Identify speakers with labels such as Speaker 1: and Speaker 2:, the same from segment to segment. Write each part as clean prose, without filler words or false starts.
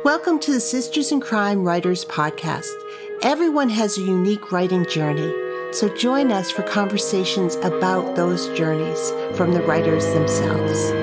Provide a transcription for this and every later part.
Speaker 1: Welcome to the Sisters in Crime Writers Podcast. Everyone has a unique writing journey, so join us for conversations about those journeys from the writers themselves.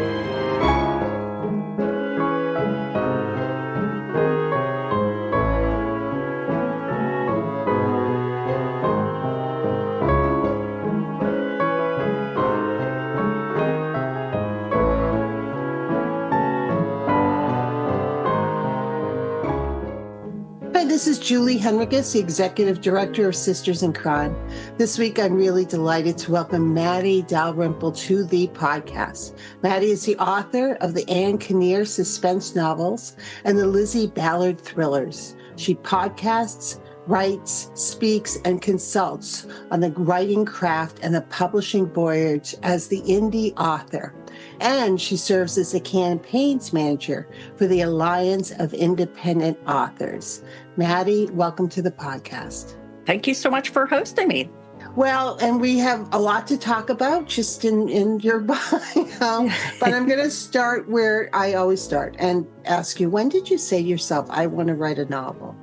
Speaker 1: This is Julie Henriques, the Executive Director of Sisters in Crime. This week, I'm really delighted to welcome Matty Dalrymple to the podcast. Matty is the author of the Ann Kinnear Suspense Novels and the Lizzy Ballard Thrillers. She podcasts, writes, speaks, and consults on the writing craft and the publishing voyage as the Indy Author. And she serves as a campaigns manager for the Alliance of Independent Authors. Matty, welcome to the podcast.
Speaker 2: Thank you so much for hosting me.
Speaker 1: Well, and we have a lot to talk about just in your bio, but I'm going to start where I always start and ask you, when did you say to yourself, I want to write a novel?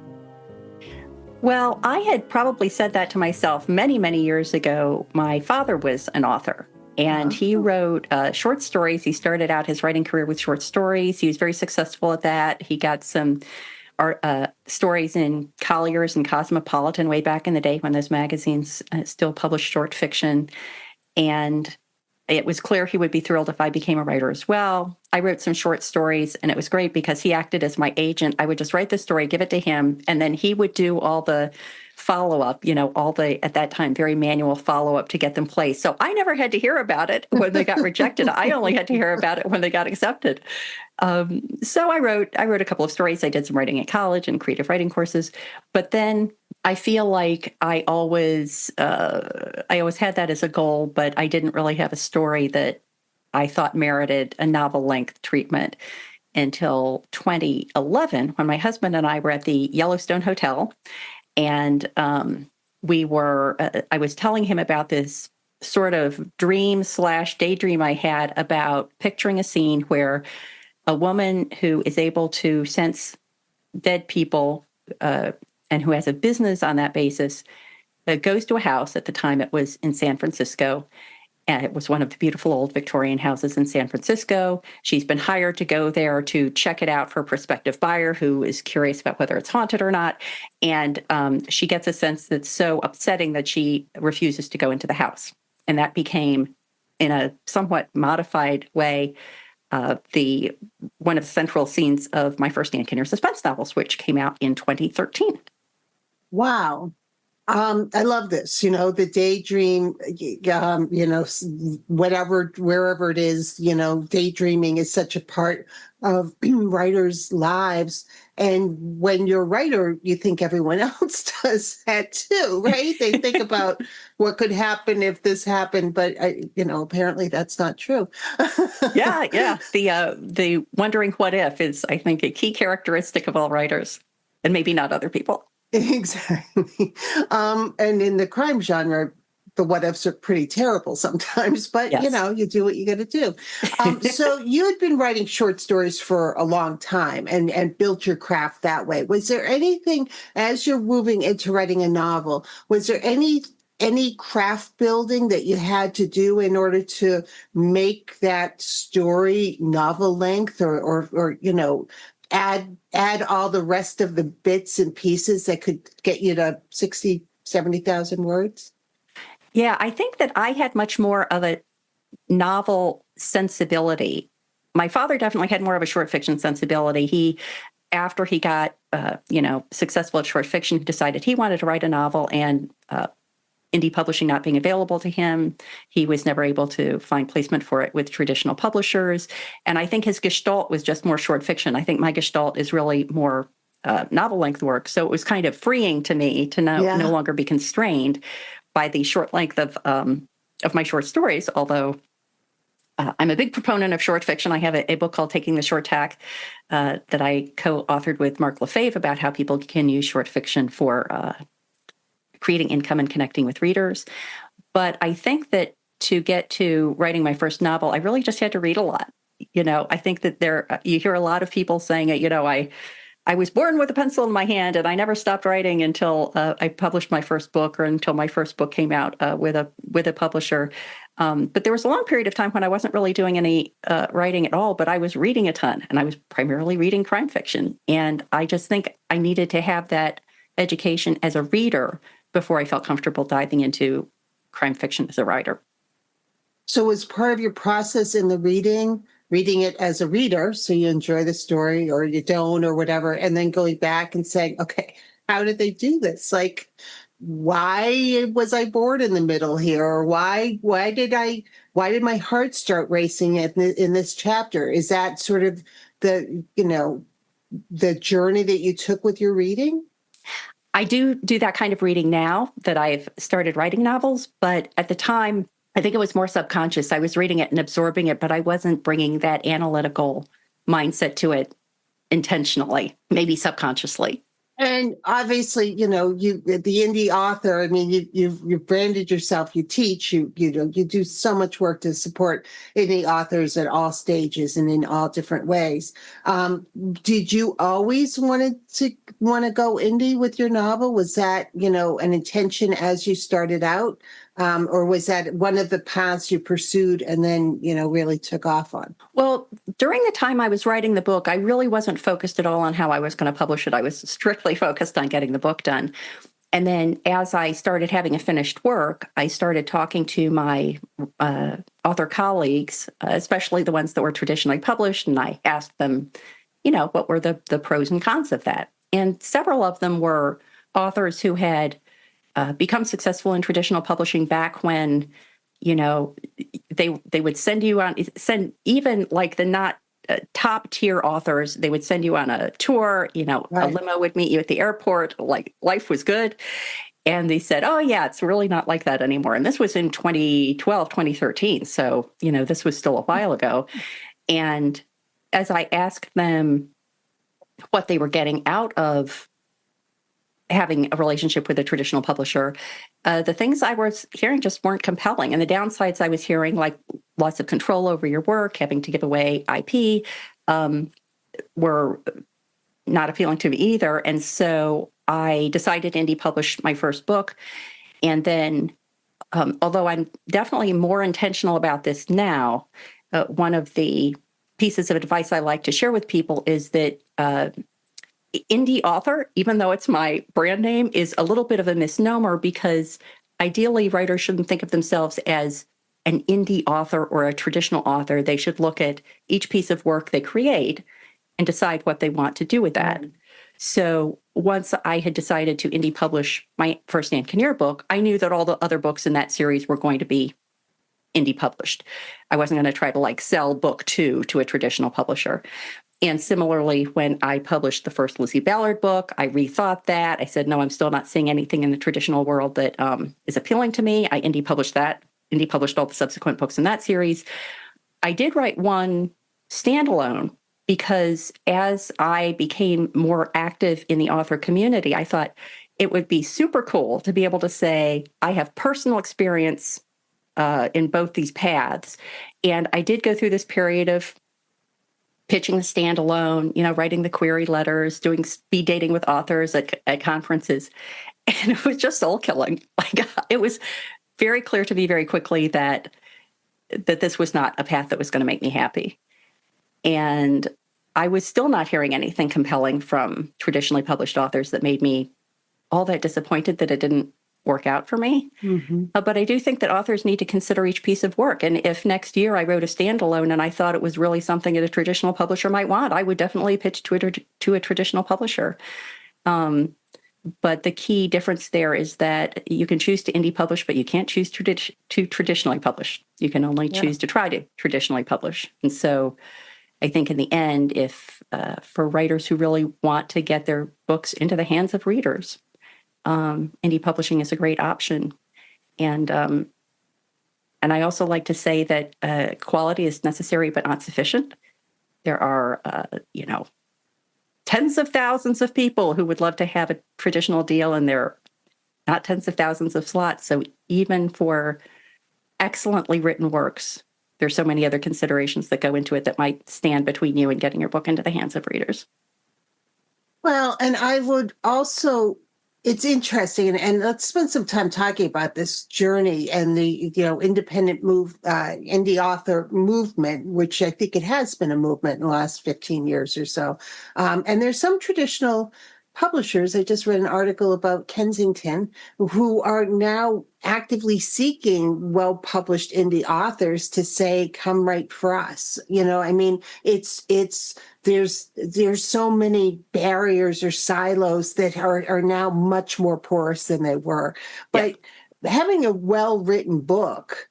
Speaker 2: Well, I had probably said that to myself many, many years ago. My father was an author, and he wrote short stories. He started out his writing career with short stories. He was very successful at that. He got some stories in Collier's and Cosmopolitan way back in the day when those magazines still published short fiction. And it was clear he would be thrilled if I became a writer as well. I wrote some short stories, and it was great because he acted as my agent. I would just write the story, give it to him, and then he would do all the follow-up, all the, at that time, very manual follow-up to get them placed. So I never had to hear about it when they got rejected. I only had to hear about it when they got accepted. So I wrote a couple of stories. I did some writing at college and creative writing courses, but then I feel like I always had that as a goal, but I didn't really have a story that I thought merited a novel-length treatment until 2011, when my husband and I were at the Yellowstone Hotel, and I was telling him about this sort of dream/daydream I had about picturing a scene where a woman who is able to sense dead people and who has a business on that basis goes to a house. At the time, it was in San Francisco, and it was one of the beautiful old Victorian houses in San Francisco. She's been hired to go there to check it out for a prospective buyer who is curious about whether it's haunted or not. And she gets a sense that's so upsetting that she refuses to go into the house. And that became, in a somewhat modified way, one of the central scenes of my first Ann Kinnear Suspense Novels, which came out in 2013.
Speaker 1: Wow. I love this, the daydream, whatever, wherever it is, daydreaming is such a part of writers' lives. And when you're a writer, you think everyone else does that too, right? They think about what could happen if this happened, but apparently that's not true.
Speaker 2: Yeah. The wondering what if is, I think, a key characteristic of all writers, and maybe not other people.
Speaker 1: Exactly. And in the crime genre, the what ifs are pretty terrible sometimes, but
Speaker 2: Yes.
Speaker 1: You do what you got to do. So you had been writing short stories for a long time and built your craft that way. Was there anything, as you're moving into writing a novel, was there any craft building that you had to do in order to make that story novel length or add all the rest of the bits and pieces that could get you to 60, 70,000 words?
Speaker 2: Yeah, I think that I had much more of a novel sensibility. My father definitely had more of a short fiction sensibility. After he got, successful at short fiction, he decided he wanted to write a novel, and indie publishing not being available to him, he was never able to find placement for it with traditional publishers. And I think his gestalt was just more short fiction. I think my gestalt is really more novel-length work. So it was kind of freeing to me to no longer be constrained by the short length of my short stories, although I'm a big proponent of short fiction. I have a book called Taking the Short Tack that I co-authored with Mark Lefebvre about how people can use short fiction for creating income and connecting with readers. But I think that to get to writing my first novel, I really just had to read a lot. I think that you hear a lot of people saying, I was born with a pencil in my hand, and I never stopped writing until I published my first book, or until my first book came out with a publisher. But there was a long period of time when I wasn't really doing any writing at all, but I was reading a ton, and I was primarily reading crime fiction. And I just think I needed to have that education as a reader before I felt comfortable diving into crime fiction as a writer.
Speaker 1: So was part of your process in the reading it as a reader, so you enjoy the story or you don't or whatever, and then going back and saying, okay, how did they do this? Like, why was I bored in the middle here? Or why did my heart start racing in this chapter? Is that sort of the journey that you took with your reading?
Speaker 2: I do that kind of reading now that I've started writing novels, but at the time, I think it was more subconscious. I was reading it and absorbing it, but I wasn't bringing that analytical mindset to it intentionally, maybe subconsciously.
Speaker 1: And obviously, the Indy Author, I mean, you've branded yourself, you teach, you do so much work to support Indy authors at all stages and in all different ways. Did you always want to go indie with your novel? Was that, an intention as you started out? Or was that one of the paths you pursued and then, really took off on?
Speaker 2: Well, during the time I was writing the book, I really wasn't focused at all on how I was going to publish it. I was strictly focused on getting the book done. And then as I started having a finished work, I started talking to my author colleagues, especially the ones that were traditionally published. And I asked them, what were the pros and cons of that? And several of them were authors who had become successful in traditional publishing back when, they would send even like the not top tier authors, they would send you on a tour, right. A limo would meet you at the airport, like life was good. And they said, oh yeah, it's really not like that anymore. And this was in 2012, 2013. So, this was still a while ago. And as I asked them what they were getting out of having a relationship with a traditional publisher, the things I was hearing just weren't compelling. And the downsides I was hearing, like loss of control over your work, having to give away IP, were not appealing to me either. And so I decided to indie publish my first book. And then, although I'm definitely more intentional about this now, one of the pieces of advice I like to share with people is that Indy Author, even though it's my brand name, is a little bit of a misnomer, because ideally writers shouldn't think of themselves as an indie author or a traditional author. They should look at each piece of work they create and decide what they want to do with that. So once I had decided to indie publish my first Ann Kinnear book, I knew that all the other books in that series were going to be indie published. I wasn't going to try to sell book 2 to a traditional publisher. And similarly, when I published the first Lizzy Ballard book, I rethought that. I said, no, I'm still not seeing anything in the traditional world that is appealing to me. I indie published that, indie published all the subsequent books in that series. I did write one standalone because as I became more active in the author community, I thought it would be super cool to be able to say, I have personal experience in both these paths. And I did go through this period of pitching the standalone, writing the query letters, doing speed dating with authors at conferences. And it was just soul killing. It was very clear to me very quickly that this was not a path that was going to make me happy. And I was still not hearing anything compelling from traditionally published authors that made me all that disappointed that it didn't work out for me. Mm-hmm. But I do think that authors need to consider each piece of work. And if next year I wrote a standalone and I thought it was really something that a traditional publisher might want, I would definitely pitch to a traditional publisher. But the key difference there is that you can choose to indie publish, but you can't choose to traditionally publish. You can only choose to try to traditionally publish. And so I think in the end, if for writers who really want to get their books into the hands of readers, indie publishing is a great option. And I also like to say that quality is necessary but not sufficient. There are, tens of thousands of people who would love to have a traditional deal, and there are not tens of thousands of slots. So even for excellently written works, there's so many other considerations that go into it that might stand between you and getting your book into the hands of readers.
Speaker 1: Well, and I would also, it's interesting, and let's spend some time talking about this journey and the, independent indie author movement, which I think it has been a movement in the last 15 years or so. And there's some traditional publishers. I just read an article about Kensington who are now actively seeking well-published indie authors to say, come write for us. I mean, there's so many barriers or silos that are now much more porous than they were. But having a well-written book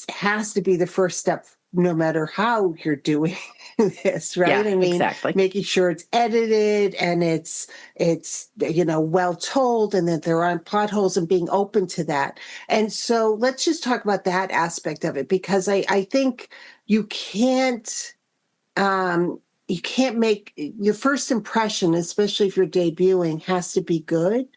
Speaker 1: has to be the first step, no matter how you're doing this, right?
Speaker 2: Yeah,
Speaker 1: I mean,
Speaker 2: exactly.
Speaker 1: making sure it's edited and it's well told, and that there aren't plot holes, and being open to that. And so let's just talk about that aspect of it, because I think you can't make your first impression, especially if you're debuting, has to be good.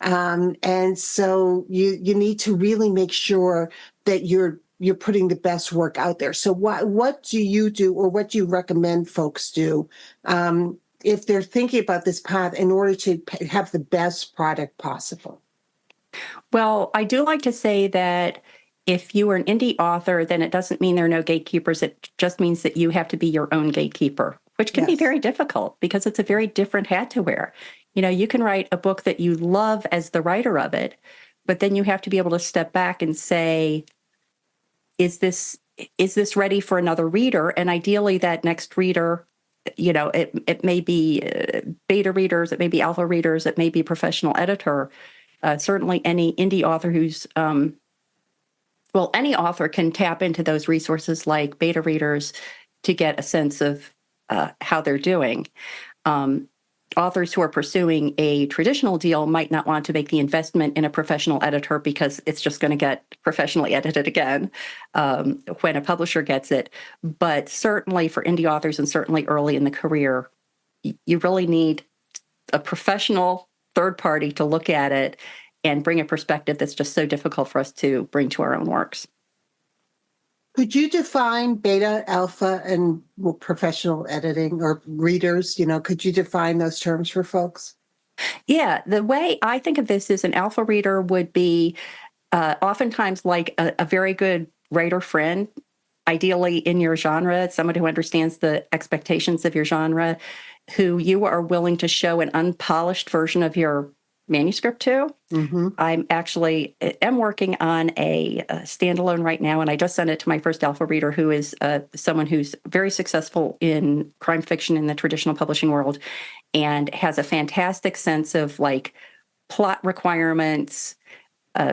Speaker 1: And so you need to really make sure that you're putting the best work out there. So what do you do, or what do you recommend folks do if they're thinking about this path in order to have the best product possible?
Speaker 2: Well, I do like to say that if you are an indie author, then it doesn't mean there are no gatekeepers. It just means that you have to be your own gatekeeper, which can be very difficult because it's a very different hat to wear. You can write a book that you love as the writer of it, but then you have to be able to step back and say, is this ready for another reader? And ideally that next reader, it may be beta readers, it may be alpha readers, it may be professional editor. Certainly any indie author any author can tap into those resources like beta readers to get a sense of how they're doing. Authors who are pursuing a traditional deal might not want to make the investment in a professional editor because it's just going to get professionally edited again when a publisher gets it. But certainly for indie authors, and certainly early in the career, you really need a professional third party to look at it and bring a perspective that's just so difficult for us to bring to our own works.
Speaker 1: Could you define beta, alpha, and professional editing, or readers? Could you define those terms for folks?
Speaker 2: Yeah, the way I think of this is an alpha reader would be oftentimes like a very good writer friend, ideally in your genre, someone who understands the expectations of your genre, who you are willing to show an unpolished version of your manuscript to.
Speaker 1: Mm-hmm.
Speaker 2: I'm working on a standalone right now, and I just sent it to my first alpha reader, who is someone who's very successful in crime fiction in the traditional publishing world and has a fantastic sense of like plot requirements,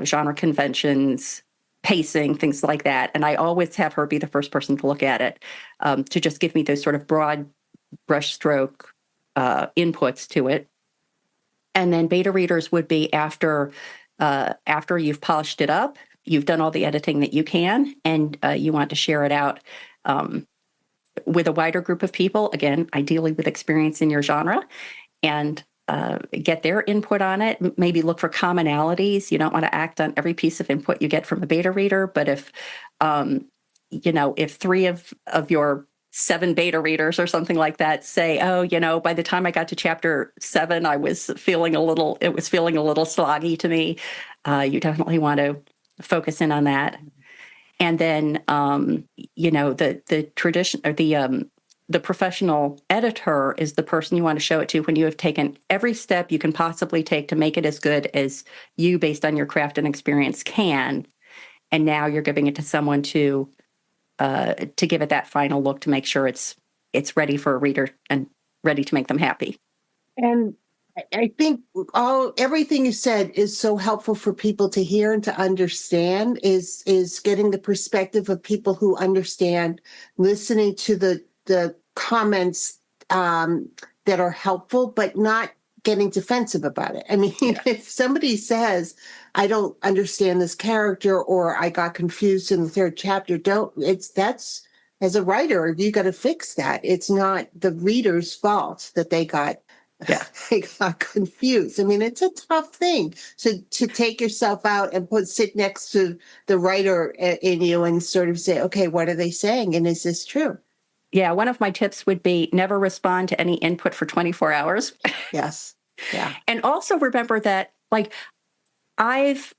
Speaker 2: genre conventions, pacing, things like that. And I always have her be the first person to look at it, to just give me those sort of broad brushstroke inputs to it. And then beta readers would be after you've polished it up, you've done all the editing that you can, and you want to share it out with a wider group of people, again, ideally with experience in your genre, and get their input on it. Maybe look for commonalities. You don't want to act on every piece of input you get from a beta reader, but if three of your 7 beta readers or something like that say, by the time I got to chapter 7, it was feeling a little sloggy to me. You definitely want to focus in on that. And then, the tradition, or the professional editor is the person you want to show it to when you have taken every step you can possibly take to make it as good as you, based on your craft and experience, can. And now you're giving it to someone to give it that final look to make sure it's ready for a reader and ready to make them happy.
Speaker 1: And I think everything you said is so helpful for people to hear and to understand, is getting the perspective of people who understand, listening to the comments that are helpful, but not getting defensive about it. I mean, if somebody says, I don't understand this character, or I got confused in the 3rd chapter, that's, as a writer, you got to fix that. It's not the reader's fault that they got confused. I mean, it's a tough thing to take yourself out and sit next to the writer in you and sort of say, okay, what are they saying? And is this true?
Speaker 2: Yeah, one of my tips would be never respond to any input for 24 hours.
Speaker 1: Yes. Yeah.
Speaker 2: And also remember that, like, I've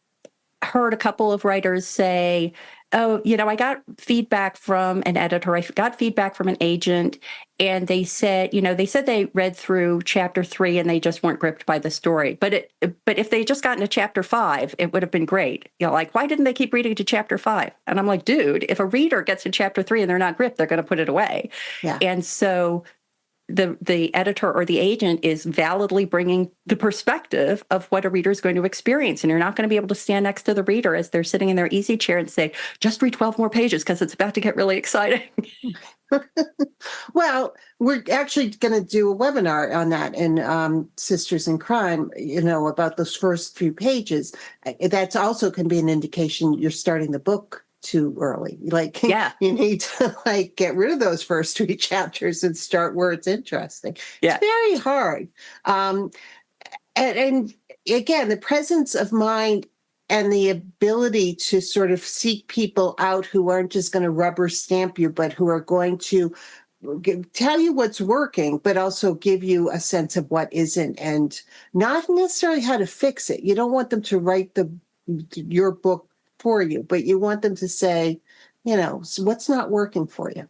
Speaker 2: heard a couple of writers say, oh, I got feedback from an editor, I got feedback from an agent, and they said, they read through chapter 3 and they just weren't gripped by the story. But if they just gotten to chapter 5, it would have been great. Like, why didn't they keep reading to chapter 5? And I'm like, dude, if a reader gets to chapter 3 and they're not gripped, they're going to put it away.
Speaker 1: Yeah.
Speaker 2: And so the editor or the agent is validly bringing the perspective of what a reader is going to experience. And you're not going to be able to stand next to the reader as they're sitting in their easy chair and say, just read 12 more pages because it's about to get really exciting.
Speaker 1: Well, we're actually going to do a webinar on that in Sisters in Crime, about those first few pages. That's also can be an indication you're starting the book too early. Like,
Speaker 2: yeah,
Speaker 1: you need to get rid of those first 3 chapters and start where it's interesting.
Speaker 2: Yeah.
Speaker 1: It's very hard. And again, the presence of mind and the ability to sort of seek people out who aren't just going to rubber stamp you, but who are going to tell you what's working, but also give you a sense of what isn't, and not necessarily how to fix it. You don't want them to write your book for you, but you want them to say, what's not working for you.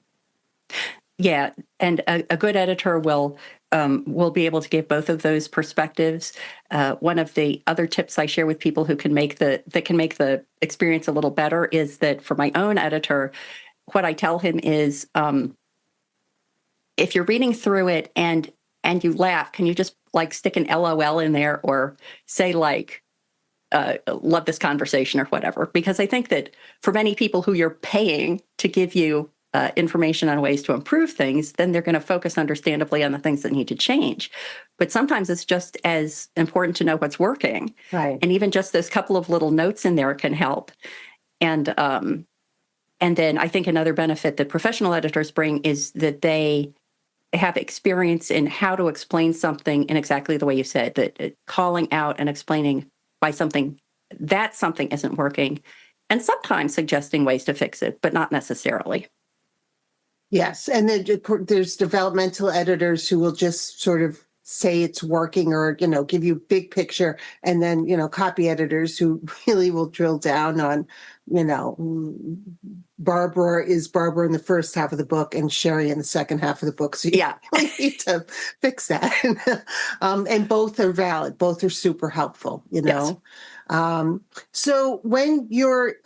Speaker 2: Yeah, and a good editor will be able to give both of those perspectives. One of the other tips I share with people who can make the experience a little better is that for my own editor, what I tell him is, if you're reading through it and you laugh, can you just stick an LOL in there or say love this conversation or whatever? Because I think that for many people who you're paying to give you information on ways to improve things, then they're going to focus understandably on the things that need to change. But sometimes it's just as important to know what's working.
Speaker 1: Right.
Speaker 2: And even just those couple of little notes in there can help. And then I think another benefit that professional editors bring is that they have experience in how to explain something in exactly the way you said, that calling out and explaining why something isn't working, and sometimes suggesting ways to fix it, but not necessarily.
Speaker 1: Yes. And then there's developmental editors who will just sort of say it's working or, give you big picture. And then, copy editors who really will drill down on, Barbara is Barbara in the first half of the book and Sherry in the second half of the book. So you really need to fix that. And both are valid. Both are super helpful,
Speaker 2: Yes.
Speaker 1: So when you're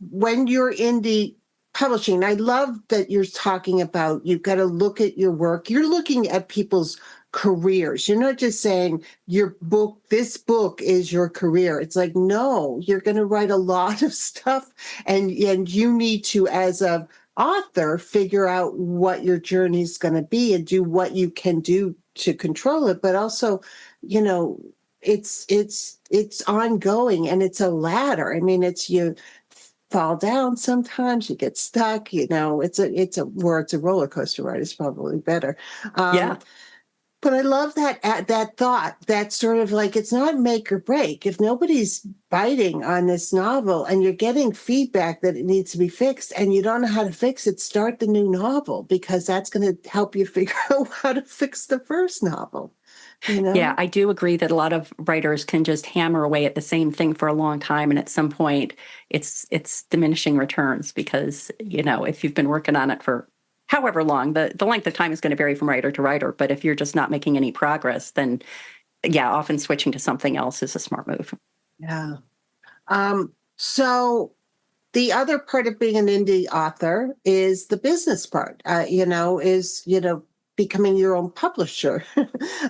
Speaker 1: indie publishing, I love that you're talking about, you've got to look at your work. You're looking at people's careers. You're not just saying this book is your career. It's like, no, you're going to write a lot of stuff and you need to, as an author, figure out what your journey is going to be and do what you can do to control it. But also, it's ongoing and it's a ladder. I mean, you fall down sometimes, you get stuck, it's a roller coaster ride is probably better.
Speaker 2: Yeah.
Speaker 1: But I love that thought, that sort of it's not make or break. If nobody's biting on this novel and you're getting feedback that it needs to be fixed and you don't know how to fix it, start the new novel, because that's going to help you figure out how to fix the first novel.
Speaker 2: Yeah, I do agree that a lot of writers can just hammer away at the same thing for a long time. And at some point it's diminishing returns because, if you've been working on it for however long, the length of time is going to vary from writer to writer. But if you're just not making any progress, then often switching to something else is a smart move.
Speaker 1: Yeah. So the other part of being an indie author is the business part, becoming your own publisher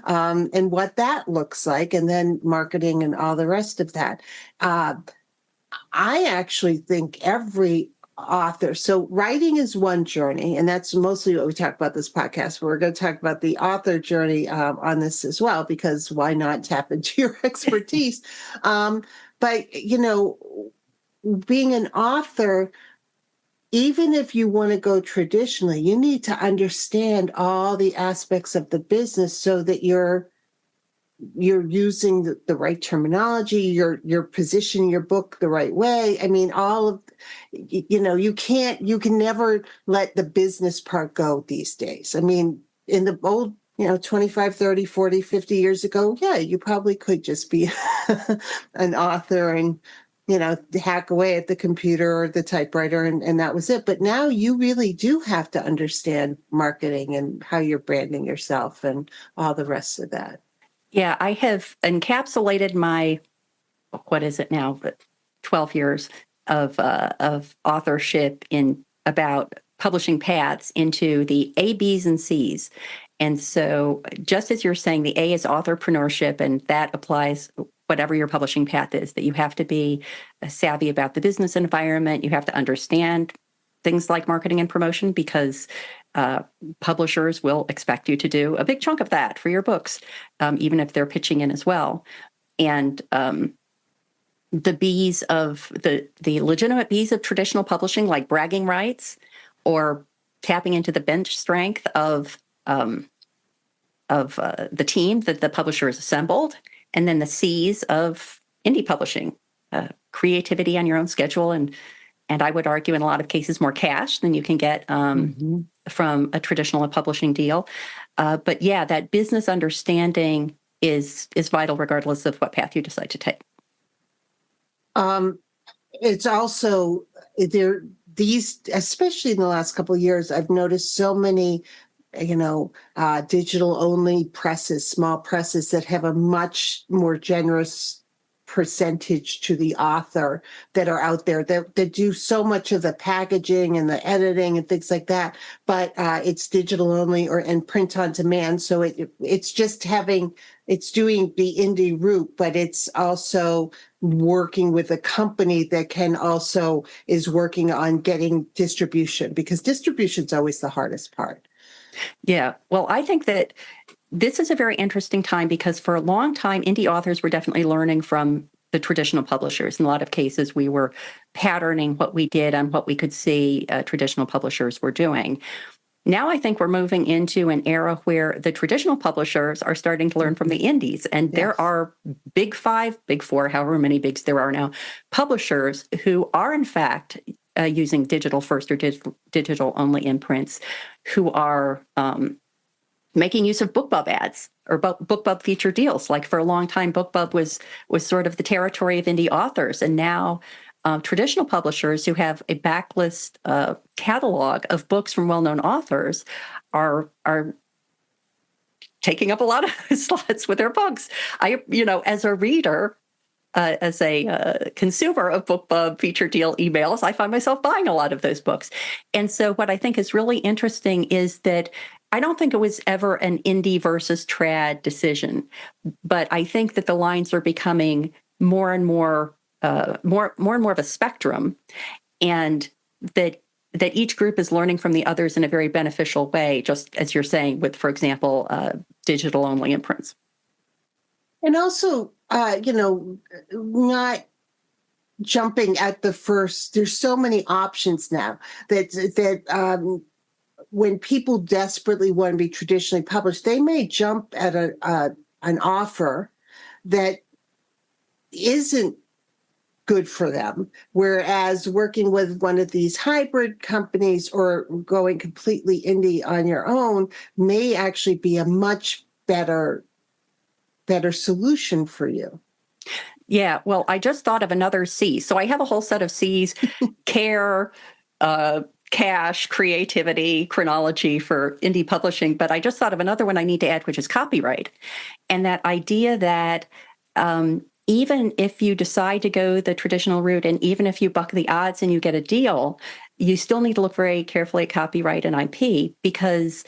Speaker 1: and what that looks like, and then marketing and all the rest of that. I actually think every author, so writing is one journey, and that's mostly what we talk about this podcast, but we're going to talk about the author journey on this as well, because why not tap into your expertise? But, being an author, even if you want to go traditionally, you need to understand all the aspects of the business so that you're you're using the right terminology, you're positioning your book the right way. I mean, all of, you can never let the business part go these days. I mean, in the old, 25, 30, 40, 50 years ago, yeah, you probably could just be an author and, hack away at the computer or the typewriter and that was it. But now you really do have to understand marketing and how you're branding yourself and all the rest of that.
Speaker 2: Yeah, I have encapsulated my, what is it now, 12 years of authorship in about publishing paths into the A, B's, and C's. And so just as you're saying, the A is authorpreneurship, and that applies whatever your publishing path is, that you have to be savvy about the business environment. You have to understand things like marketing and promotion because publishers will expect you to do a big chunk of that for your books, even if they're pitching in as well. And the B's of the legitimate B's of traditional publishing, like bragging rights or tapping into the bench strength of the team that the publisher has assembled, and then the C's of indie publishing, creativity on your own schedule, and I would argue in a lot of cases more cash than you can get from a traditional publishing deal. But yeah, that business understanding is vital regardless of what path you decide to take.
Speaker 1: It's also especially in the last couple of years, I've noticed so many digital only presses, small presses that have a much more generous percentage to the author that are out there that do so much of the packaging and the editing and things like that, but it's digital only and print on demand. So it's doing the indie route, but it's also working with a company that is working on getting distribution, because distribution is always the hardest part.
Speaker 2: Yeah. Well, I think that this is a very interesting time because for a long time, indie authors were definitely learning from the traditional publishers. In a lot of cases, we were patterning what we did on what we could see traditional publishers were doing. Now I think we're moving into an era where the traditional publishers are starting to learn from the indies. And there are big 5, big 4, however many bigs there are now, publishers who are in fact using digital first or digital only imprints, who are making use of BookBub ads or BookBub feature deals. Like for a long time, BookBub was sort of the territory of indie authors. And now traditional publishers who have a backlist catalog of books from well-known authors are taking up a lot of slots with their books. As a reader, as a consumer of BookBub feature deal emails, I find myself buying a lot of those books. And so what I think is really interesting is that I don't think it was ever an indie versus trad decision, but I think that the lines are becoming more and more of a spectrum, and that each group is learning from the others in a very beneficial way, just as you're saying with, for example, digital only imprints.
Speaker 1: And also, not jumping at the first. There's so many options now that when people desperately want to be traditionally published, they may jump at an offer that isn't good for them. Whereas working with one of these hybrid companies or going completely indie on your own may actually be a much better solution for you.
Speaker 2: Yeah, well, I just thought of another C. So I have a whole set of C's: care, cash, creativity, chronology for indie publishing. But I just thought of another one I need to add, which is copyright. And that idea that even if you decide to go the traditional route, and even if you buck the odds and you get a deal, you still need to look very carefully at copyright and IP, because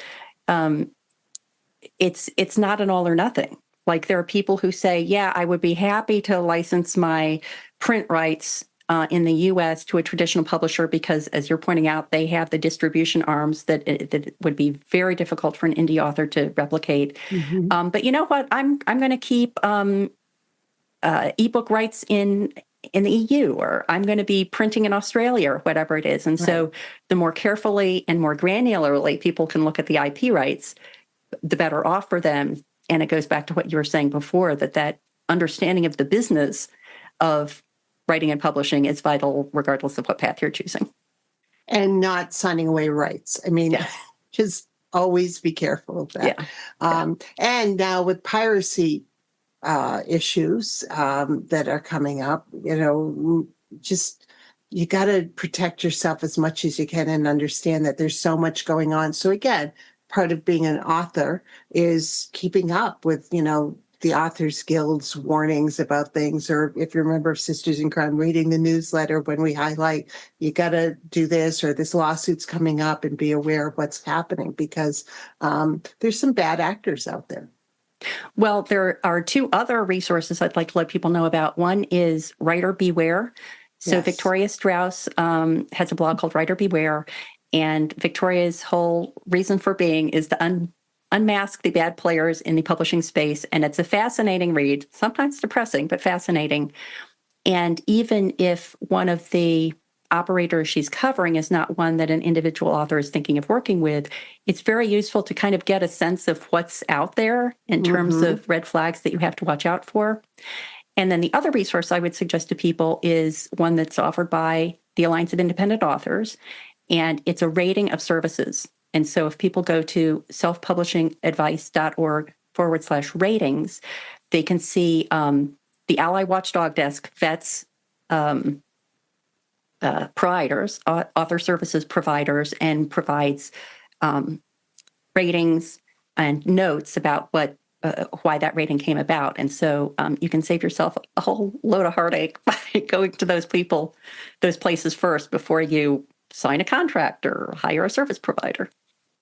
Speaker 2: it's not an all or nothing. Like there are people who say, yeah, I would be happy to license my print rights in the U.S. to a traditional publisher because, as you're pointing out, they have the distribution arms that would be very difficult for an indie author to replicate. Mm-hmm. But you know what? I'm going to keep ebook rights in the EU, or I'm going to be printing in Australia, or whatever it is. And so the more carefully and more granularly people can look at the IP rights, the better off for them. And it goes back to what you were saying before, that understanding of the business of writing and publishing is vital regardless of what path you're choosing.
Speaker 1: And not signing away rights. I mean, just always be careful of that. And now with piracy issues that are coming up, just you got to protect yourself as much as you can and understand that there's so much going on. So again, part of being an author is keeping up with, the Authors Guild's warnings about things, or if you remember Sisters in Crime, reading the newsletter when we highlight, you got to do this, or this lawsuit's coming up, and be aware of what's happening, because there's some bad actors out there.
Speaker 2: Well, there are two other resources I'd like to let people know about. One is Writer Beware. So Victoria Strauss has a blog called Writer Beware, and Victoria's whole reason for being is to unmask the bad players in the publishing space. And it's a fascinating read, sometimes depressing, but fascinating. And even if one of the operators she's covering is not one that an individual author is thinking of working with, it's very useful to kind of get a sense of what's out there in terms of red flags that you have to watch out for. And then the other resource I would suggest to people is one that's offered by the Alliance of Independent Authors, and it's a rating of services. And so if people go to selfpublishingadvice.org/ratings, they can see the Ally Watchdog Desk vets providers, author services providers, and provides ratings and notes about why that rating came about. And so you can save yourself a whole load of heartache by going to those places first before you sign a contract or hire a service provider.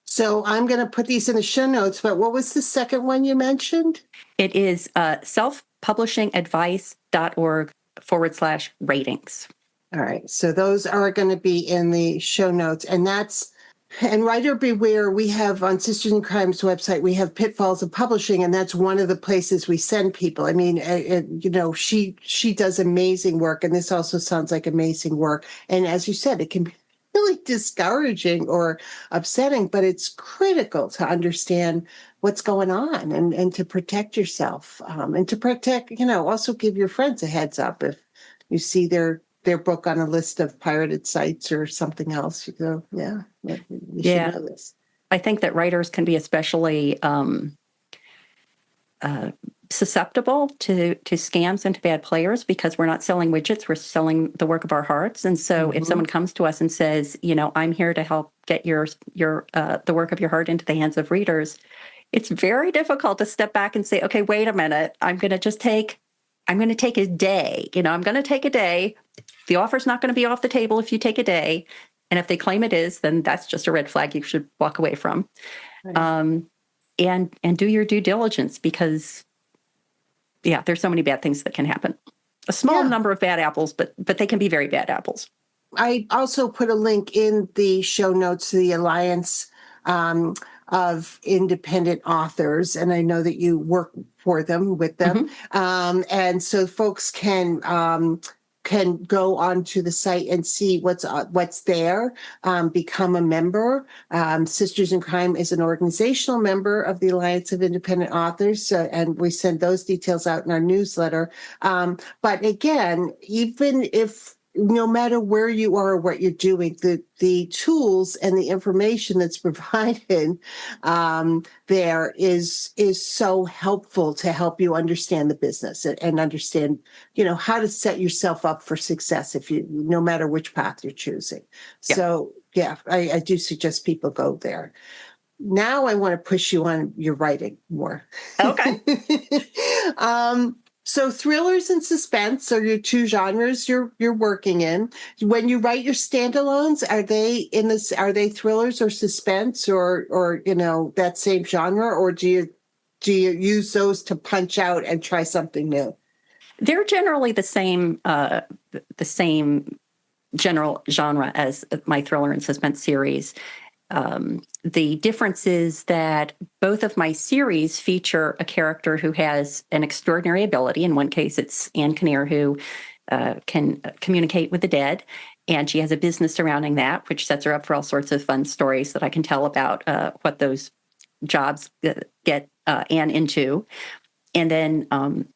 Speaker 1: So I'm going to put these in the show notes, but what was the second one you mentioned?
Speaker 2: It is selfpublishingadvice.org/ratings.
Speaker 1: All right. So those are going to be in the show notes. And Writer Beware, we have on Sisters in Crime's website, we have Pitfalls of Publishing, and that's one of the places we send people. I mean, she does amazing work, and this also sounds like amazing work. And as you said, it can be really discouraging or upsetting, but it's critical to understand what's going on and to protect yourself, and to protect, also give your friends a heads up if you see their book on a list of pirated sites or something else. You go, you should know this.
Speaker 2: I think that writers can be especially susceptible to scams and to bad players, because we're not selling widgets, we're selling the work of our hearts. And so if someone comes to us and says, I'm here to help get your the work of your heart into the hands of readers, it's very difficult to step back and say, okay, wait a minute, I'm going to take a day. I'm going to take a day. The offer's not going to be off the table if you take a day. And if they claim it is, then that's just a red flag you should walk away from. Right. And do your due diligence, because there's so many bad things that can happen. A small number of bad apples, but they can be very bad apples.
Speaker 1: I also put a link in the show notes to the Alliance of Independent Authors, and I know that you work with them. And so folks can go onto the site and see what's there, become a member. Sisters in Crime is an organizational member of the Alliance of Independent Authors, and we send those details out in our newsletter. But again, even if no matter where you are or what you're doing, the tools and the information that's provided there is so helpful to help you understand the business and understand, how to set yourself up for success no matter which path you're choosing. Yeah. So I do suggest people go there. Now I want to push you on your writing more.
Speaker 2: Okay.
Speaker 1: So thrillers and suspense are your two genres you're working in. When you write your standalones, are they thrillers or suspense or that same genre, or do you use those to punch out and try something new?
Speaker 2: They're generally the same general genre as my thriller and suspense series. The difference is that both of my series feature a character who has an extraordinary ability. In one case, it's Ann Kinnear, who can communicate with the dead, and she has a business surrounding that, which sets her up for all sorts of fun stories that I can tell about what those jobs get Ann into. And then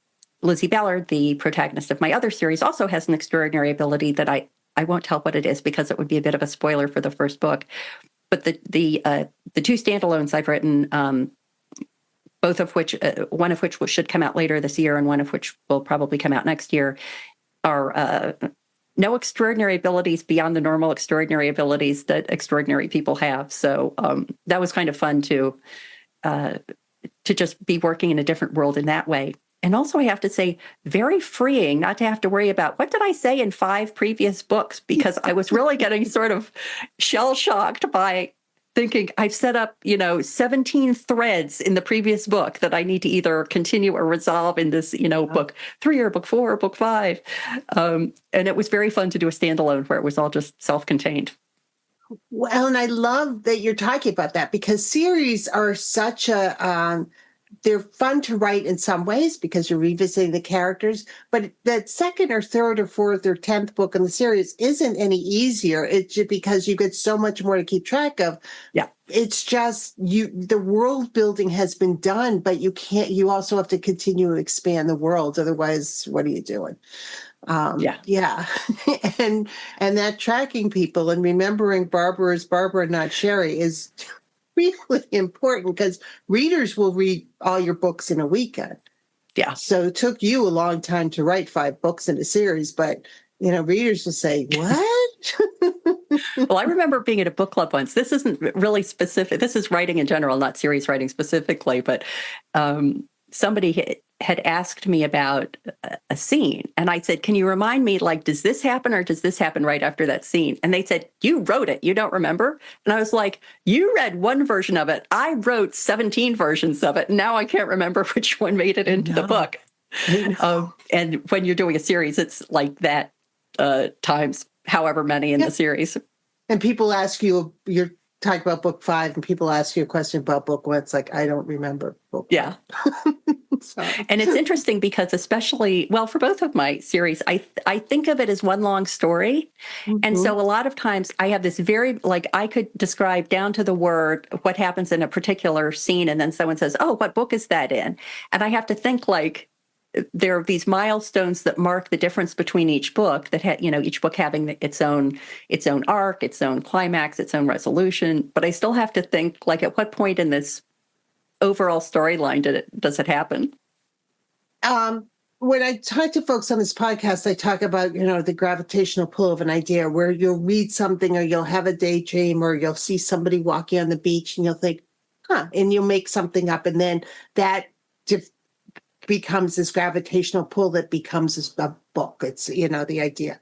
Speaker 2: Lizzy Ballard, the protagonist of my other series, also has an extraordinary ability that I won't tell what it is because it would be a bit of a spoiler for the first book. But the two standalones I've written, both of which, one of which should come out later this year and one of which will probably come out next year, are no extraordinary abilities beyond the normal extraordinary abilities that extraordinary people have. So that was kind of fun to just be working in a different world in that way. And also, I have to say, very freeing not to have to worry about what did I say in 5 previous books, because I was really getting sort of shell-shocked by thinking I've set up, 17 threads in the previous book that I need to either continue or resolve in this, book 3 or book 4 or book 5. And it was very fun to do a standalone where it was all just self-contained.
Speaker 1: Well, and I love that you're talking about that, because series are such a, they're fun to write in some ways because you're revisiting the characters, but that second or third or fourth or 10th book in the series isn't any easier. It's just because you get so much more to keep track of.
Speaker 2: Yeah.
Speaker 1: It's just the world building has been done, but you also have to continue to expand the world. Otherwise, what are you doing? Yeah. and that tracking people and remembering Barbara is Barbara, not Sherry, is really important, because readers will read all your books in a weekend.
Speaker 2: Yeah.
Speaker 1: So it took you a long time to write 5 books in a series, but readers will say, "What?"
Speaker 2: Well, I remember being at a book club once. This isn't really specific. This is writing in general, not series writing specifically, but somebody had asked me about a scene. And I said, can you remind me, does this happen or does this happen right after that scene? And they said, you wrote it. You don't remember? And I was like, you read one version of it. I wrote 17 versions of it. Now I can't remember which one made it into the book. And when you're doing a series, it's like that times however many in the series.
Speaker 1: And people ask you, you're talking about book 5, and people ask you a question about book 1. It's like, I don't remember book 1.
Speaker 2: Yeah. And it's interesting because especially, well, for both of my series, I think of it as one long story. Mm-hmm. And so a lot of times I have this very, I could describe down to the word what happens in a particular scene. And then someone says, oh, what book is that in? And I have to think there are these milestones that mark the difference between each book, that each book having its own arc, its own climax, its own resolution. But I still have to think, at what point in this overall storyline does it happen?
Speaker 1: When I talk to folks on this podcast, I talk about, the gravitational pull of an idea, where you'll read something or you'll have a daydream or you'll see somebody walking on the beach and you'll think, and you'll make something up. And then that becomes this gravitational pull that becomes a book. It's, the idea.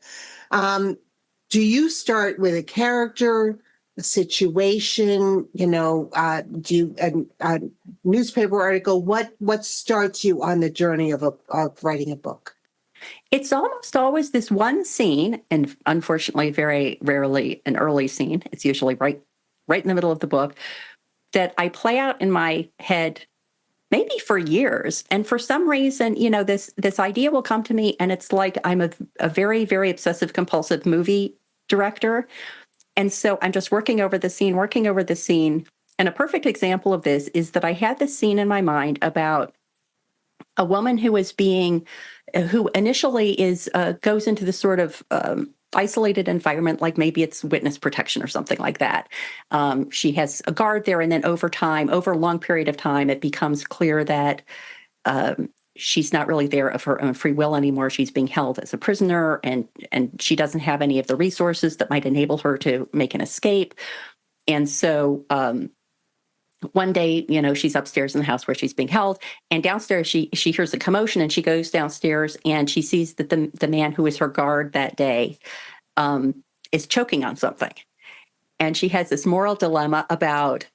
Speaker 1: Do you start with a character, a situation, do you, a newspaper article? What starts you on the journey of writing a book?
Speaker 2: It's almost always this one scene, and unfortunately, very rarely an early scene. It's usually right in the middle of the book, that I play out in my head maybe for years. And for some reason, this idea will come to me, and it's like I'm a very, very obsessive compulsive movie director. And so I'm just working over the scene. And a perfect example of this is that I had this scene in my mind about a woman who initially goes into this sort of isolated environment, like maybe it's witness protection or something like that. She has a guard there, and then over a long period of time, it becomes clear that she's not really there of her own free will anymore. She's being held as a prisoner, and she doesn't have any of the resources that might enable her to make an escape. And so one day, she's upstairs in the house where she's being held, and downstairs she hears a commotion, and she goes downstairs and she sees that the man who was her guard that day is choking on something. And she has this moral dilemma about,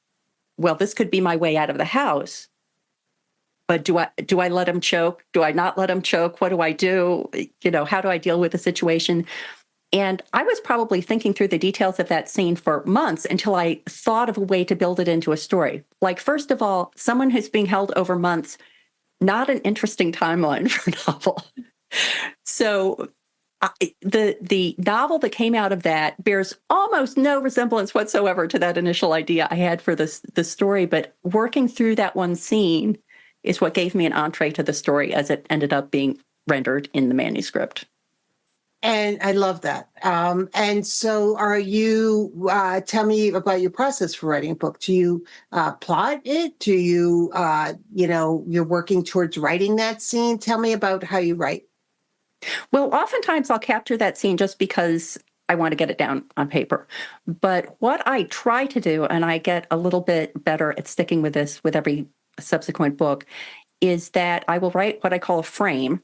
Speaker 2: well, this could be my way out of the house. But do I let him choke? Do I not let him choke? What do I do? How do I deal with the situation? And I was probably thinking through the details of that scene for months until I thought of a way to build it into a story. First of all, someone who's being held over months, not an interesting timeline for a novel. So The novel that came out of that bears almost no resemblance whatsoever to that initial idea I had for the story. But working through that one scene is what gave me an entree to the story as it ended up being rendered in the manuscript.
Speaker 1: And I love that. And so are you, tell me about your process for writing a book. Do you plot it? Do you, you're working towards writing that scene? Tell me about how you write.
Speaker 2: Well, oftentimes I'll capture that scene just because I want to get it down on paper. But what I try to do, and I get a little bit better at sticking with this with every subsequent book, is that I will write what I call a frame.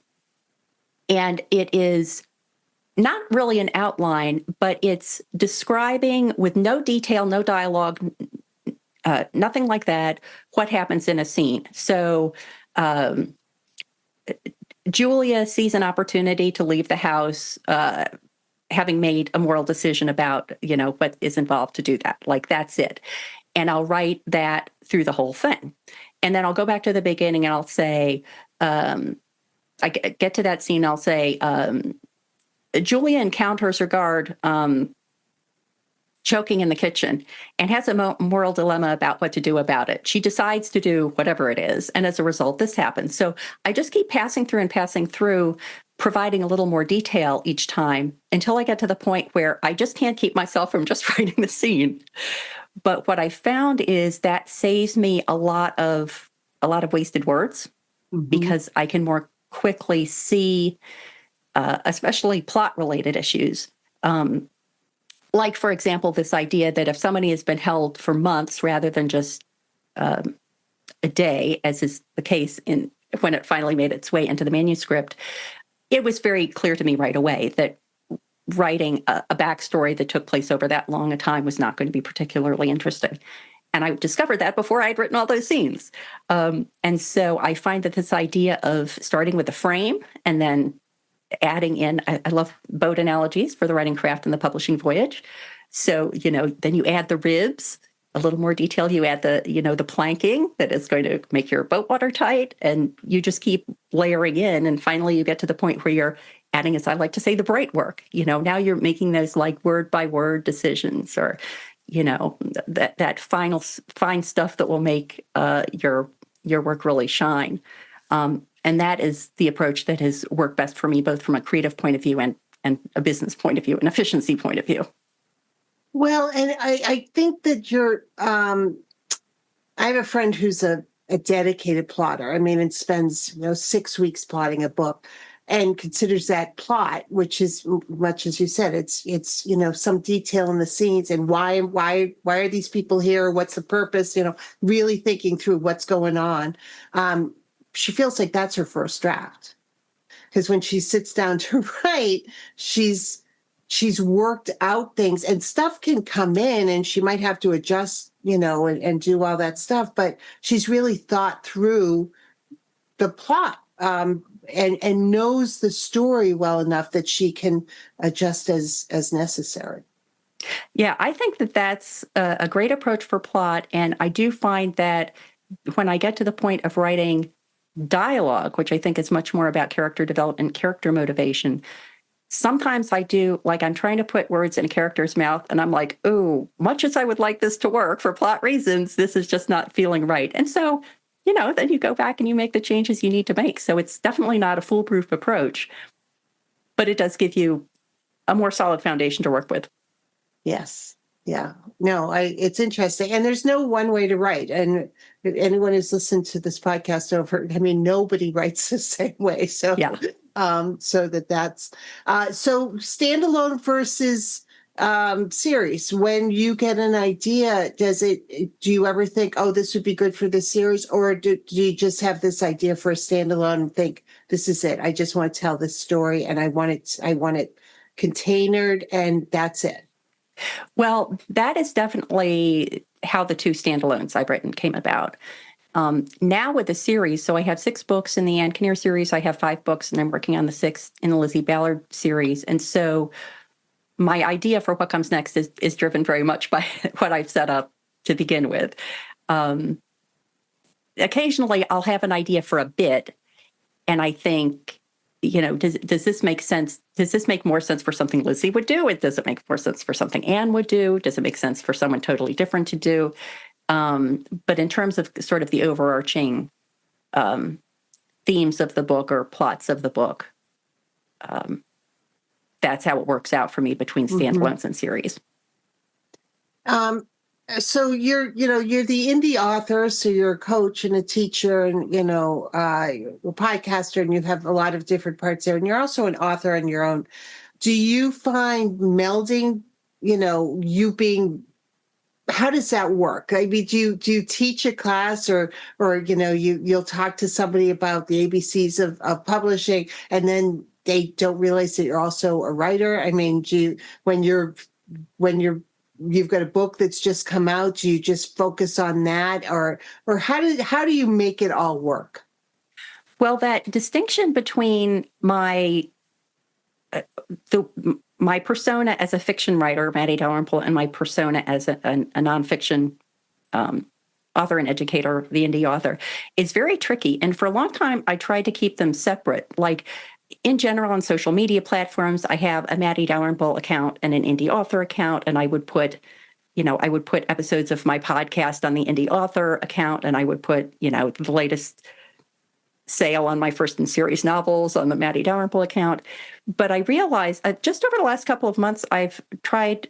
Speaker 2: And it is not really an outline, but it's describing with no detail, no dialogue, nothing like that, what happens in a scene. So Julia sees an opportunity to leave the house, having made a moral decision about, what is involved to do that. Like, that's it. And I'll write that through the whole thing. And then I'll go back to the beginning and I'll say, I get to that scene, I'll say, Julia encounters her guard choking in the kitchen and has a moral dilemma about what to do about it. She decides to do whatever it is. And as a result, this happens. So I just keep passing through, providing a little more detail each time until I get to the point where I just can't keep myself from just writing the scene. But what I found is that saves me a lot of wasted words, because I can more quickly see, especially plot-related issues. Like, for example, this idea that if somebody has been held for months rather than just a day, as is the case when it finally made its way into the manuscript, it was very clear to me right away that writing a backstory that took place over that long a time was not going to be particularly interesting. And I discovered that before I'd written all those scenes. And so I find that this idea of starting with a frame and then adding in, I love boat analogies for the writing craft and the publishing voyage. So, then you add the ribs, a little more detail. You add the planking that is going to make your boat watertight, and you just keep layering in. And finally, you get to the point where you're adding, as I like to say, the bright work. Now you're making those like word by word decisions, or, that fine stuff that will make your work really shine. And that is the approach that has worked best for me, both from a creative point of view and a business point of view, an efficiency point of view.
Speaker 1: Well, and I think that I have a friend who's a dedicated plotter. I mean, and spends 6 weeks plotting a book, and considers that plot, which is, much as you said, it's some detail in the scenes and why are these people here? What's the purpose? Really thinking through what's going on. She feels like that's her first draft, because when she sits down to write, she's worked out things, and stuff can come in and she might have to adjust, and do all that stuff, but she's really thought through the plot, and knows the story well enough that she can adjust as necessary.
Speaker 2: Yeah, I think that that's a great approach for plot. And I do find that when I get to the point of writing dialogue, which I think is much more about character development, character motivation, sometimes I do, like, I'm trying to put words in a character's mouth and I'm like, oh, much as I would like this to work for plot reasons, this is just not feeling right. And so, then you go back and you make the changes you need to make. So it's definitely not a foolproof approach, but it does give you a more solid foundation to work with.
Speaker 1: Yes. Yeah. No, it's interesting. And there's no one way to write. And if anyone who's listened to this podcast nobody writes the same way. So,
Speaker 2: yeah.
Speaker 1: So that's so standalone versus series. When you get an idea, do you ever think, oh, this would be good for this series? Or do you just have this idea for a standalone and think, this is it? I just want to tell this story and I want it containered, and that's it.
Speaker 2: Well, that is definitely how the two standalones I've written came about. Now with the series, so I have 6 books in the Ann Kinnear series. I have 5 books, and I'm working on the 6th in the Lizzy Ballard series. And so my idea for what comes next is driven very much by what I've set up to begin with. Occasionally, I'll have an idea for a bit, and I think, does this make sense? Does this make more sense for something Lizzy would do? Does it make more sense for something Ann would do? Does it make sense for someone totally different to do? But in terms of sort of the overarching themes of the book or plots of the book, that's how it works out for me between standalones and series.
Speaker 1: So you're the indie author, so you're a coach and a teacher and, a podcaster, and you have a lot of different parts there. And you're also an author on your own. Do you find melding, how does that work? I mean, do you teach a class or you'll talk to somebody about the ABCs of publishing, and then they don't realize that you're also a writer? I mean, when you've got a book that's just come out, do you just focus on that, or how do you make it all work?
Speaker 2: Well, that distinction between my persona as a fiction writer, Matty Dalrymple, and my persona as a nonfiction author and educator, the Indy Author, is very tricky. And for a long time, I tried to keep them separate. Like, in general, on social media platforms, I have a Matty Dalrymple account and an Indy Author account, and I would put episodes of my podcast on the Indy Author account, and I would put, the latest sale on my first in series novels on the Matty Dalrymple account. But I realized just over the last couple of months, I've tried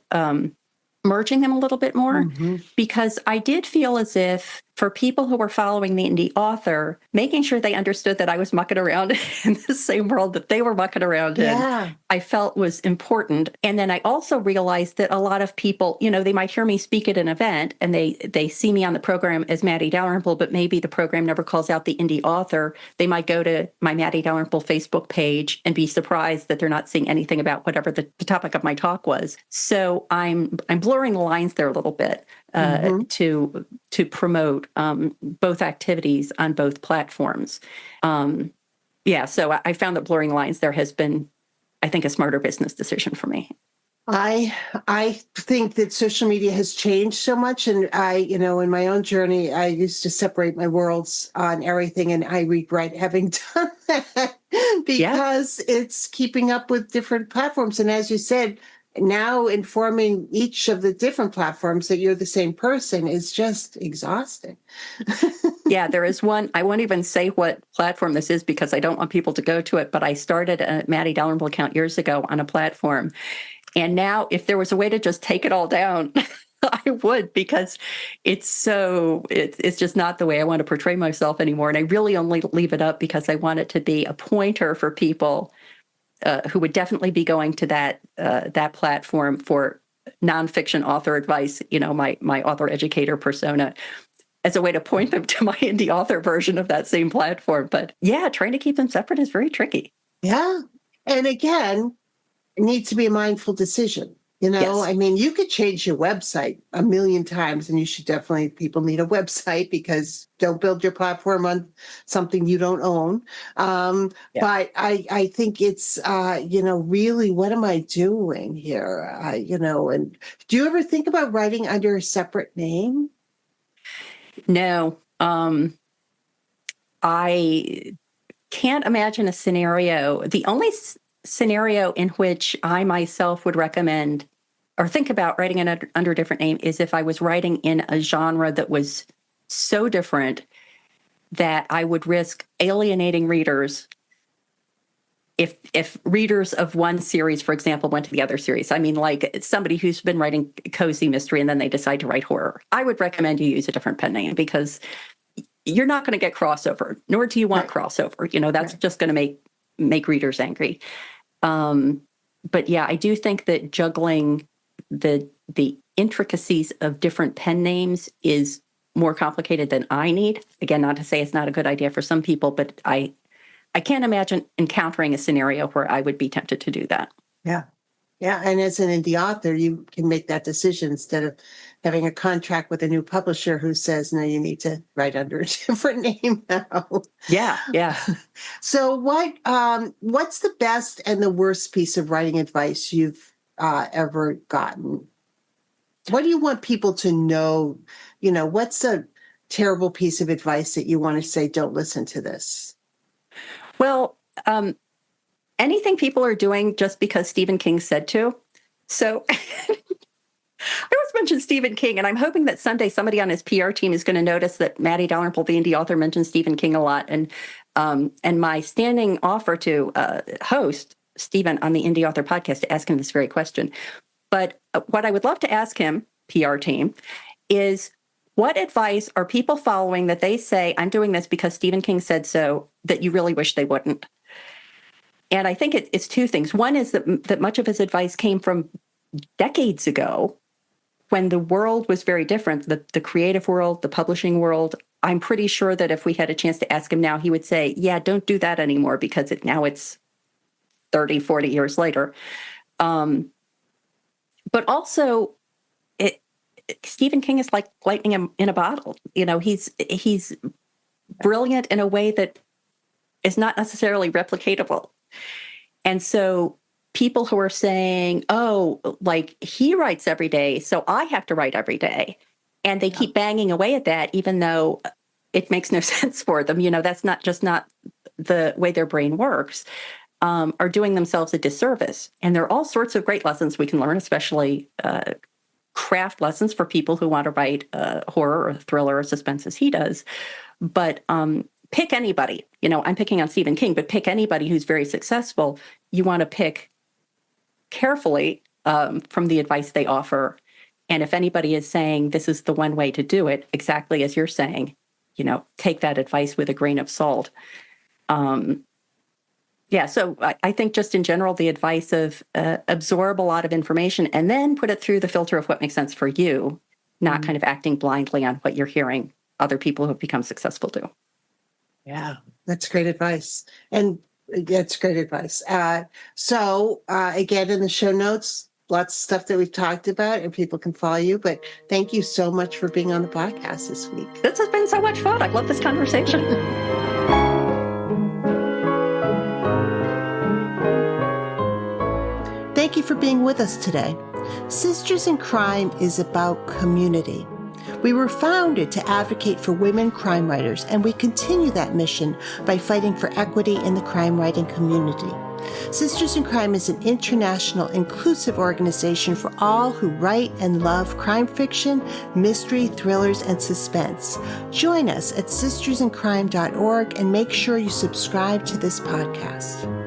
Speaker 2: merging them a little bit more, because I did feel as if for people who were following the Indy Author, making sure they understood that I was mucking around in the same world that they were mucking around in, I felt was important. And then I also realized that a lot of people, they might hear me speak at an event and they see me on the program as Matty Dalrymple, but maybe the program never calls out the Indy Author. They might go to my Matty Dalrymple Facebook page and be surprised that they're not seeing anything about whatever the topic of my talk was. So I'm blurring the lines there a little bit to promote both activities on both platforms. So I found that blurring lines there has been, I think, a smarter business decision for me.
Speaker 1: I think that social media has changed so much, and in my own journey, I used to separate my worlds on everything, and I regret having done that because it's keeping up with different platforms. And as you said, now informing each of the different platforms that you're the same person is just exhausting.
Speaker 2: Yeah, there is one. I won't even say what platform this is because I don't want people to go to it, but I started a Matty Dalrymple account years ago on a platform. And now if there was a way to just take it all down, I would, because it's just not the way I want to portray myself anymore. And I really only leave it up because I want it to be a pointer for people who would definitely be going to that platform for nonfiction author advice, my author educator persona, as a way to point them to my Indie Author version of that same platform. But yeah, trying to keep them separate is very tricky.
Speaker 1: Yeah. And again, it needs to be a mindful decision.
Speaker 2: Yes.
Speaker 1: I mean, you could change your website a million times, and people need a website, because don't build your platform on something you don't own. But I think it's, really, what am I doing here? And do you ever think about writing under a separate name?
Speaker 2: No. I can't imagine a scenario. The only scenario in which I myself would recommend or think about writing under a different name is if I was writing in a genre that was so different that I would risk alienating readers if readers of one series, for example, went to the other series. I mean, like somebody who's been writing cozy mystery and then they decide to write horror. I would recommend you use a different pen name, because you're not going to get crossover, nor do you want crossover. That's just going to make readers angry. But yeah, I do think that juggling the intricacies of different pen names is more complicated than I need. Again, not to say it's not a good idea for some people, but I can't imagine encountering a scenario where I would be tempted to do that.
Speaker 1: Yeah. Yeah. And as an indie author, you can make that decision instead of having a contract with a new publisher who says, no, you need to write under a different name now.
Speaker 2: Yeah. Yeah.
Speaker 1: So what's the best and the worst piece of writing advice you've ever gotten? What do you want people to know? What's a terrible piece of advice that you want to say, don't listen to this?
Speaker 2: Well, anything people are doing just because Stephen King said to. So I always mention Stephen King, and I'm hoping that someday somebody on his PR team is going to notice that Matty Dalrymple, the Indy author, mentions Stephen King a lot. And my standing offer to host Stephen on the Indy Author podcast to ask him this very question. But what I would love to ask him, PR team, is what advice are people following that they say, I'm doing this because Stephen King said so, that you really wish they wouldn't? And I think it's two things. One is that much of his advice came from decades ago when the world was very different, the creative world, the publishing world. I'm pretty sure that if we had a chance to ask him now, he would say, yeah, don't do that anymore because now it's 30, 40 years later. But also, Stephen King is like lightning in a bottle. He's brilliant in a way that is not necessarily replicatable. And so people who are saying, oh, like he writes every day, so I have to write every day. And they keep banging away at that, even though it makes no sense for them. That's not the way their brain works, are doing themselves a disservice. And there are all sorts of great lessons we can learn, especially craft lessons for people who want to write horror or thriller or suspense as he does. But pick anybody. I'm picking on Stephen King, but pick anybody who's very successful. You want to pick carefully from the advice they offer. And if anybody is saying this is the one way to do it, exactly as you're saying, take that advice with a grain of salt. So I think just in general, the advice of absorb a lot of information and then put it through the filter of what makes sense for you, not kind of acting blindly on what you're hearing other people who have become successful do.
Speaker 1: Yeah, that's great advice. And that's great advice. So again, in the show notes, lots of stuff that we've talked about and people can follow you. But thank you so much for being on the podcast this week.
Speaker 2: This has been so much fun. I love this conversation.
Speaker 1: Thank you for being with us today. Sisters in Crime is about community. We were founded to advocate for women crime writers, and we continue that mission by fighting for equity in the crime writing community. Sisters in Crime is an international, inclusive organization for all who write and love crime fiction, mystery, thrillers, and suspense. Join us at sistersincrime.org and make sure you subscribe to this podcast.